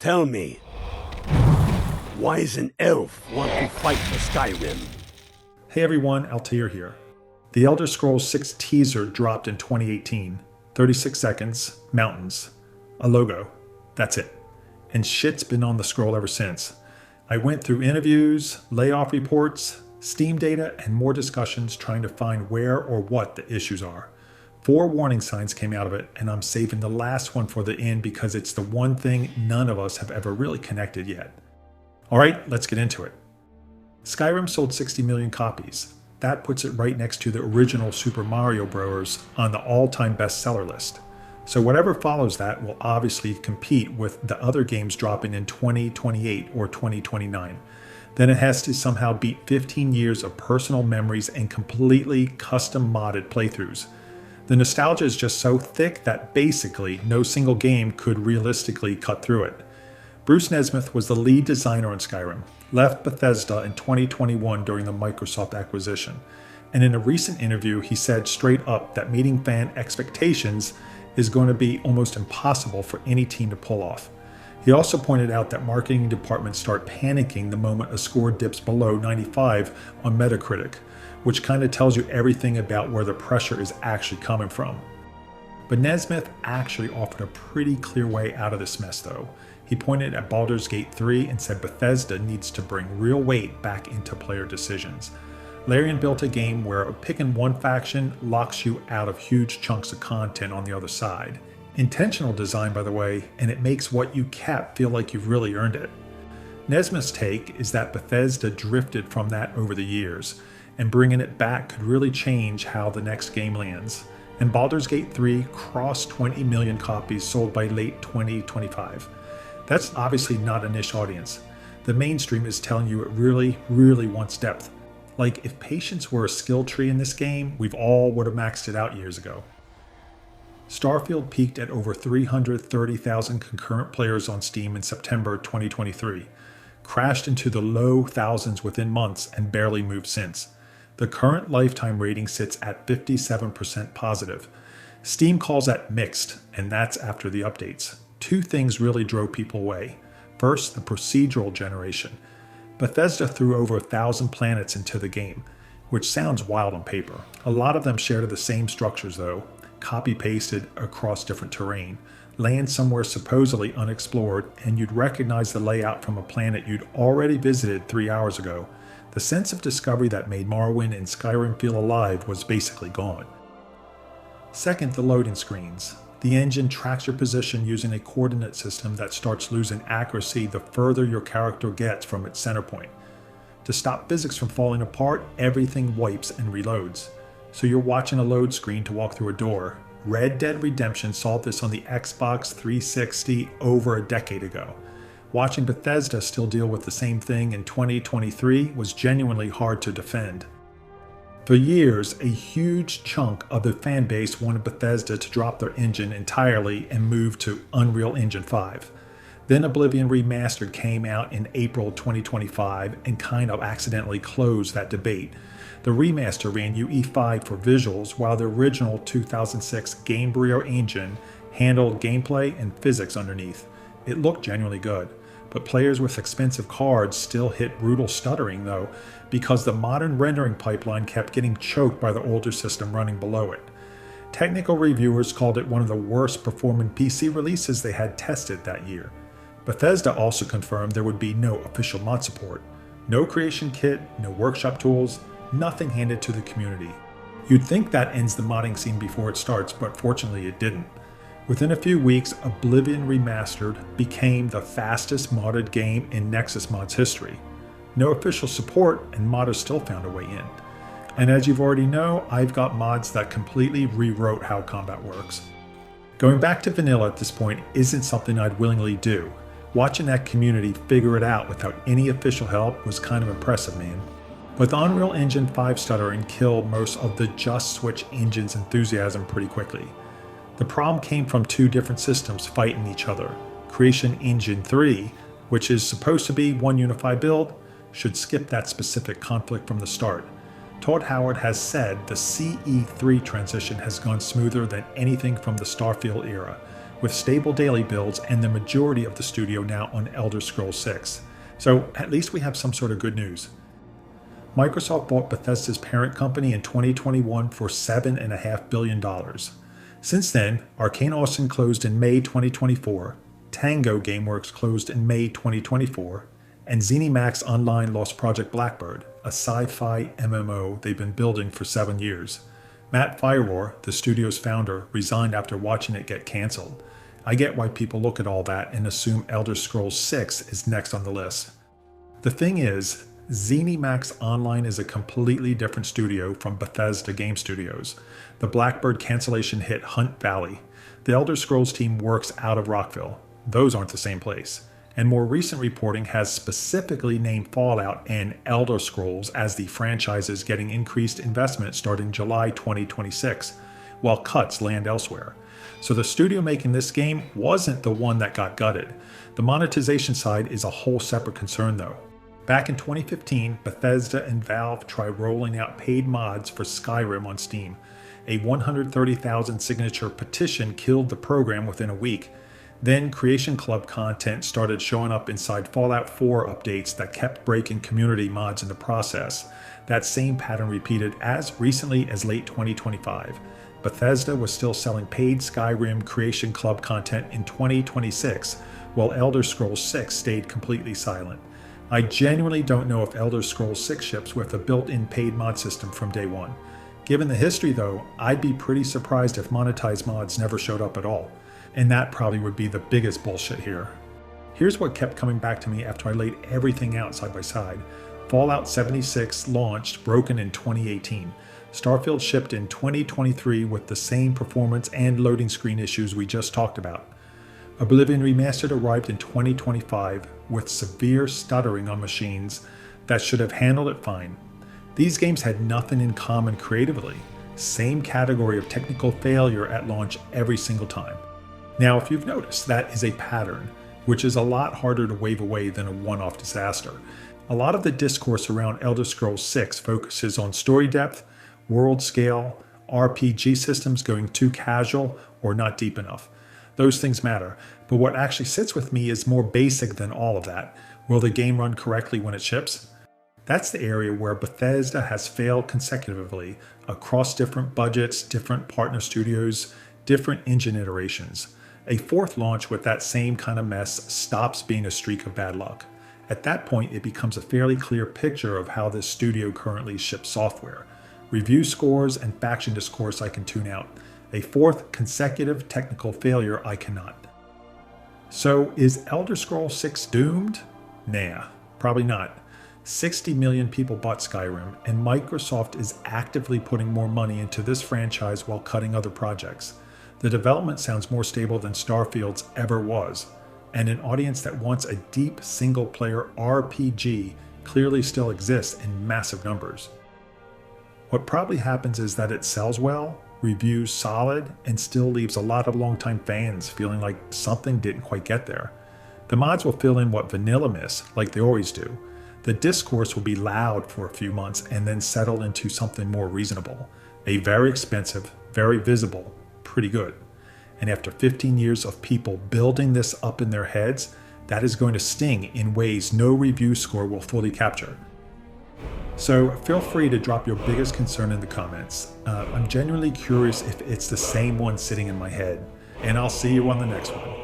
Tell me, why is an elf want to fight for Skyrim? Hey everyone, Altair here. The Elder Scrolls 6 teaser dropped in 2018. 36 seconds, mountains, a logo, that's it. And shit's been on the scroll ever since. I went through interviews, layoff reports, Steam data, and more discussions trying to find where or what the issues are. 4 warning signs came out of it, and I'm saving the last one for the end because it's the one thing none of us have ever really connected yet. Alright, let's get into it. Skyrim sold 60 million copies. That puts it right next to the original Super Mario Bros. On the all-time bestseller list. So whatever follows that will obviously compete with the other games dropping in 2028 or 2029. Then it has to somehow beat 15 years of personal memories and completely custom modded playthroughs. The nostalgia is just so thick that basically no single game could realistically cut through it. Bruce Nesmith was the lead designer on Skyrim, left Bethesda in 2021 during the Microsoft acquisition, and in a recent interview he said straight up that meeting fan expectations is going to be almost impossible for any team to pull off. He also pointed out that marketing departments start panicking the moment a score dips below 95 on Metacritic, which kind of tells you everything about where the pressure is actually coming from. But Nesmith actually offered a pretty clear way out of this mess though. He pointed at Baldur's Gate 3 and said Bethesda needs to bring real weight back into player decisions. Larian built a game where picking one faction locks you out of huge chunks of content on the other side. Intentional design, by the way, and it makes what you cap feel like you've really earned it. Nesmith's take is that Bethesda drifted from that over the years, and bringing it back could really change how the next game lands. And Baldur's Gate 3 crossed 20 million copies sold by late 2025. That's obviously not a niche audience. The mainstream is telling you it really, really wants depth. Like if patience were a skill tree in this game, we've all would have maxed it out years ago. Starfield peaked at over 330,000 concurrent players on Steam in September 2023, crashed into the low thousands within months and barely moved since. The current lifetime rating sits at 57% positive. Steam calls that mixed, and that's after the updates. 2 things really drove people away. First, the procedural generation. Bethesda threw over 1,000 planets into the game, which sounds wild on paper. A lot of them shared the same structures though, copy-pasted across different terrain, land somewhere supposedly unexplored, and you'd recognize the layout from a planet you'd already visited 3 hours ago. The sense of discovery that made Morrowind and Skyrim feel alive was basically gone. Second, the loading screens. The engine tracks your position using a coordinate system that starts losing accuracy the further your character gets from its center point. To stop physics from falling apart, everything wipes and reloads. So you're watching a load screen to walk through a door. Red Dead Redemption solved this on the Xbox 360 over a decade ago. Watching Bethesda still deal with the same thing in 2023 was genuinely hard to defend. For years, a huge chunk of the fan base wanted Bethesda to drop their engine entirely and move to Unreal Engine 5. Then Oblivion Remastered came out in April 2025 and kind of accidentally closed that debate. The remaster ran UE5 for visuals while the original 2006 Gamebryo engine handled gameplay and physics underneath. It looked genuinely good, but players with expensive cards still hit brutal stuttering though, because the modern rendering pipeline kept getting choked by the older system running below it. Technical reviewers called it one of the worst performing PC releases they had tested that year. Bethesda also confirmed there would be no official mod support, no creation kit, no workshop tools, nothing handed to the community. You'd think that ends the modding scene before it starts, but fortunately it didn't. Within a few weeks, Oblivion Remastered became the fastest modded game in Nexus Mods history. No official support, and modders still found a way in. And as you've already know, I've got mods that completely rewrote how combat works. Going back to vanilla at this point isn't something I'd willingly do. Watching that community figure it out without any official help was kind of impressive, man. With Unreal Engine 5 stuttering killed most of the Just Switch engine's enthusiasm pretty quickly. The problem came from 2 different systems fighting each other. Creation Engine 3, which is supposed to be one unified build, should skip that specific conflict from the start. Todd Howard has said the CE3 transition has gone smoother than anything from the Starfield era, with stable daily builds and the majority of the studio now on Elder Scrolls 6. So at least we have some sort of good news. Microsoft bought Bethesda's parent company in 2021 for $7.5 billion. Since then, Arcane Austin closed in May 2024, Tango Gameworks closed in May 2024, and ZeniMax Online lost Project Blackbird, a sci-fi MMO they've been building for 7 years. Matt Firor, the studio's founder, resigned after watching it get cancelled. I get why people look at all that and assume Elder Scrolls 6 is next on the list. The thing is, ZeniMax Online is a completely different studio from Bethesda Game Studios. The Blackbird cancellation hit Hunt Valley. The Elder Scrolls team works out of Rockville. Those aren't the same place. And more recent reporting has specifically named Fallout and Elder Scrolls as the franchises getting increased investment starting July 2026, while cuts land elsewhere. So the studio making this game wasn't the one that got gutted. The monetization side is a whole separate concern though. Back in 2015, Bethesda and Valve tried rolling out paid mods for Skyrim on Steam. A 130,000 signature petition killed the program within a week. Then Creation Club content started showing up inside Fallout 4 updates that kept breaking community mods in the process. That same pattern repeated as recently as late 2025. Bethesda was still selling paid Skyrim Creation Club content in 2026, while Elder Scrolls 6 stayed completely silent. I genuinely don't know if Elder Scrolls 6 ships with a built-in paid mod system from day one. Given the history though, I'd be pretty surprised if monetized mods never showed up at all. And that probably would be the biggest bullshit here. Here's what kept coming back to me after I laid everything out side by side. Fallout 76 launched broken in 2018. Starfield shipped in 2023 with the same performance and loading screen issues we just talked about. Oblivion Remastered arrived in 2025 with severe stuttering on machines that should have handled it fine. These games had nothing in common creatively. Same category of technical failure at launch every single time. Now, if you've noticed, that is a pattern, which is a lot harder to wave away than a one-off disaster. A lot of the discourse around Elder Scrolls 6 focuses on story depth, world scale, RPG systems going too casual or not deep enough. Those things matter, but what actually sits with me is more basic than all of that. Will the game run correctly when it ships? That's the area where Bethesda has failed consecutively across different budgets, different partner studios, different engine iterations. A fourth launch with that same kind of mess stops being a streak of bad luck. At that point, it becomes a fairly clear picture of how this studio currently ships software. Review scores and faction discourse I can tune out. A fourth consecutive technical failure I cannot. So is Elder Scrolls 6 doomed? Nah, probably not. 60 million people bought Skyrim, and Microsoft is actively putting more money into this franchise while cutting other projects. The development sounds more stable than Starfield's ever was, and an audience that wants a deep single-player RPG clearly still exists in massive numbers. What probably happens is that it sells well, reviews solid, and still leaves a lot of longtime fans feeling like something didn't quite get there. The mods will fill in what vanilla missed, like they always do. The discourse will be loud for a few months and then settle into something more reasonable. A very expensive, very visible, pretty good. And after 15 years of people building this up in their heads, that is going to sting in ways no review score will fully capture. So feel free to drop your biggest concern in the comments. I'm genuinely curious if it's the same one sitting in my head. And I'll see you on the next one.